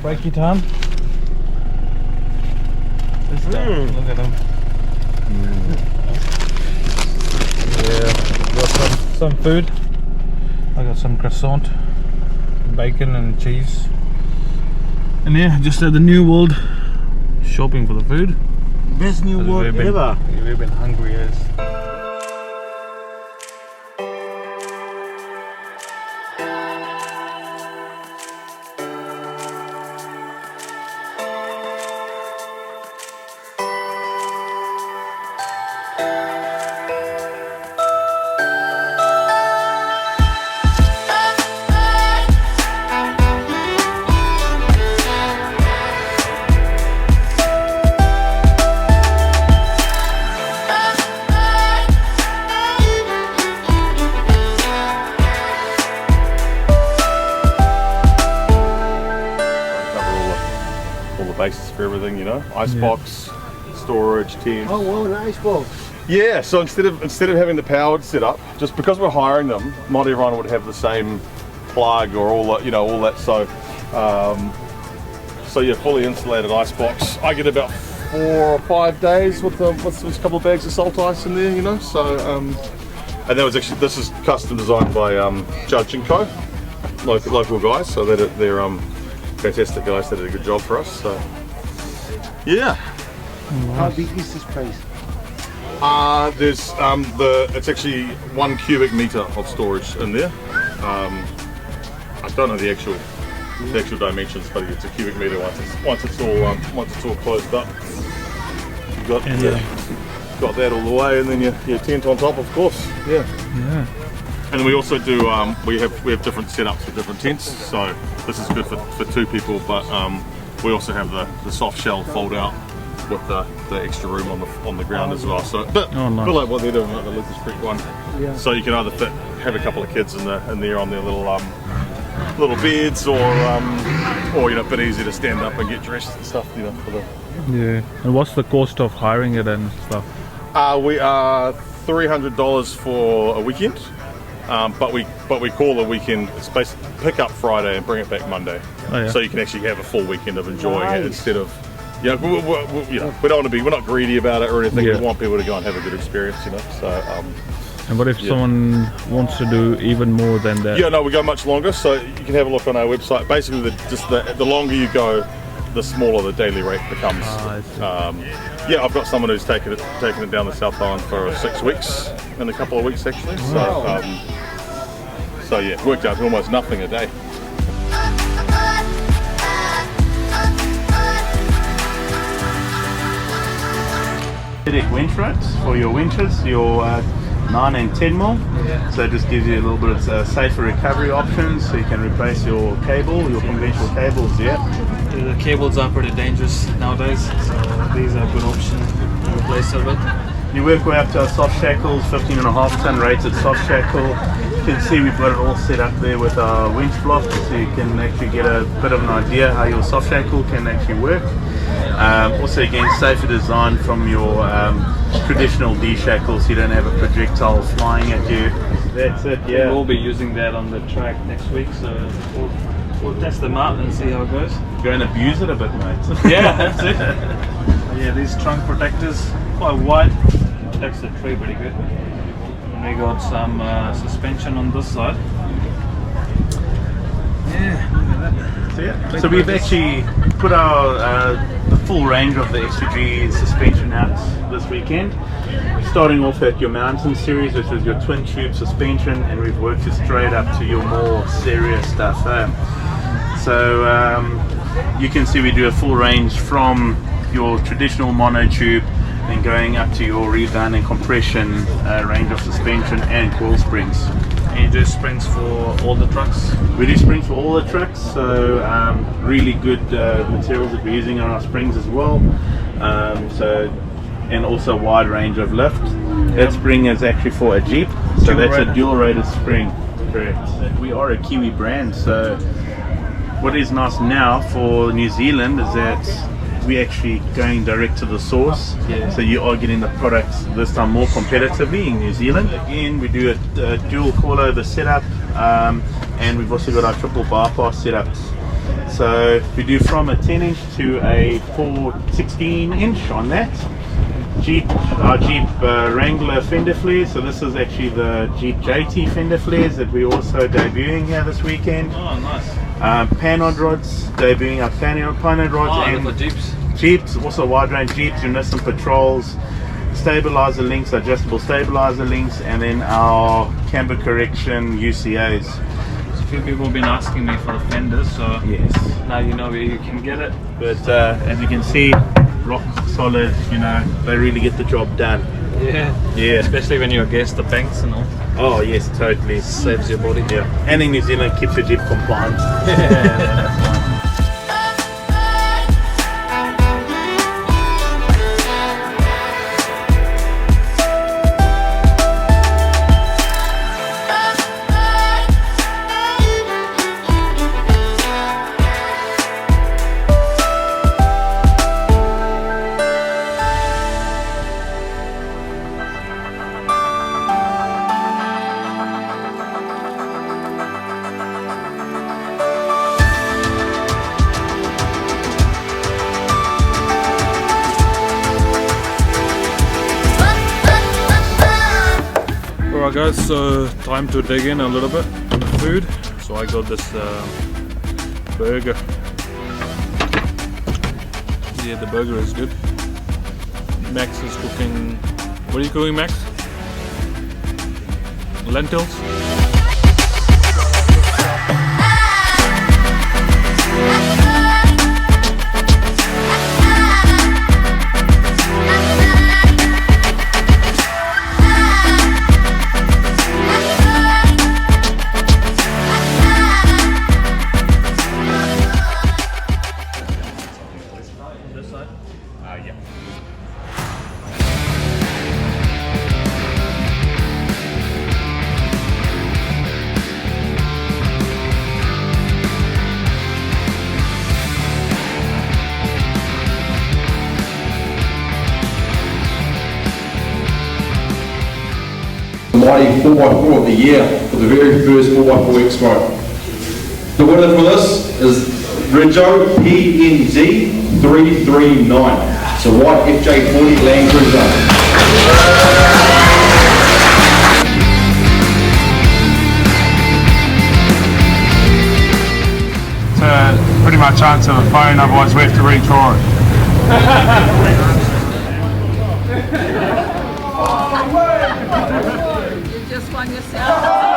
breaky time. This guy, look at him. Yeah, got some food. I got some croissant, bacon and cheese. And yeah, just at the New World, shopping for the food. Best New World ever. We've been hungry as. Basis for everything, you know, icebox, storage, tent. Oh, well, an icebox. Yeah, so instead of having the powered setup, just because we're hiring them, not everyone would have the same plug or all that, you know, all that. So, so yeah, fully insulated icebox. I get about 4 or 5 days with a couple of bags of salt ice in there, you know. So, and that was actually, this is custom designed by Judge & Co, local guys. So they're fantastic guys. They did a good job for us. So yeah. How big is this place? There's it's actually 1 cubic meter of storage in there. I don't know the actual dimensions, but it's a cubic meter once it's all closed up. You've got that all the way, and then your tent on top, of course. Yeah. And we also do we have different setups for different tents. So this is good for 2 people, but we also have the soft shell fold out with the extra room on the ground as well. So a bit like what they're doing at the Lucas Creek one. Yeah. So you can either have a couple of kids in there on their little beds, or you know, a bit easy to stand up and get dressed and stuff, you know. Yeah. And what's the cost of hiring it and stuff? We are $300 for a weekend. But we call the weekend, it's basically pick up Friday and bring it back Monday. Oh, yeah. So you can actually have a full weekend of enjoying it instead of, you know, we don't want to be, we're not greedy about it or anything. We want people to go and have a good experience, you know. So and what if someone wants to do even more than that? Yeah, no, we go much longer. So you can have a look on our website. Basically, the longer you go, the smaller the daily rate becomes. Yeah, I've got someone who's taken it down the South Island for 6 weeks, in a couple of weeks actually. So yeah, it worked out to almost nothing a day. Winch ropes for your winches, your 9 and 10 mil. So it just gives you a little bit of safer recovery options, so you can replace your cable, your conventional cables. The cables are pretty dangerous nowadays, so these are a good option to replace it with. You work way up to our soft shackles, 15.5 ton rated soft shackle. You can see we've got it all set up there with our winch block, so you can actually get a bit of an idea how your soft shackle can actually work. Also, again, safer design from your traditional D-shackle, so you don't have a projectile flying at you. That's it, yeah. We'll be using that on the track next week, so we'll test them out and see how it goes. Go and abuse it a bit, mate. Yeah, that's it. Yeah, these trunk protectors, quite wide, protects the tree pretty good. And we got some suspension on this side. Yeah, look at that. So we've actually put our the full range of the XG suspension out this weekend. Starting off at your mountain series, which is your twin tube suspension, and we've worked it straight up to your more serious stuff. So you can see we do a full range from your traditional monotube, then going up to your rebound and compression range of suspension and coil springs. And you do springs for all the trucks? We do springs for all the trucks, so really good materials that we're using on our springs as well. And also a wide range of lift. That spring is actually for a Jeep, so that's a dual rated spring. Correct. We are a Kiwi brand, so what is nice now for New Zealand is that we're actually going direct to the source. So you are getting the products this time more competitively in New Zealand. Again, we do a dual coilover setup, and we've also got our triple bypass setup. So we do from a 10 inch to a 416 inch on that. Our Jeep Wrangler fender flares. So this is actually the Jeep JT fender flares that we're also debuting here this weekend. Oh, nice. Panhard rods, debuting our Panhard rods. Oh, and for Jeeps. Jeeps, also a wide range Jeeps, Unison Patrols, stabilizer links, adjustable stabilizer links, and then our camber correction UCAs. A few people have been asking me for the fenders, so Yes. now you know where you can get it. But as you can see, rock solid, you know, they really get the job done. Yeah. Yeah. Especially when you're against the banks and all. Oh yes, totally. Saves your body. Yeah. And in New Zealand, keeps your Jeep compliant. Yeah, that's fine. Alright guys, so time to dig in a little bit on the food. So I got this burger. Yeah, the burger is good. Max is cooking, what are you cooking, Max? Lentils? Yeah. The mighty 4x4 of the year for the very first 4x4 Expo. The winner for this is Rijo PNZ 339. It's a white FJ40 Land Cruiser. Pretty much answer the phone, otherwise we have to redraw it. You just won yourself.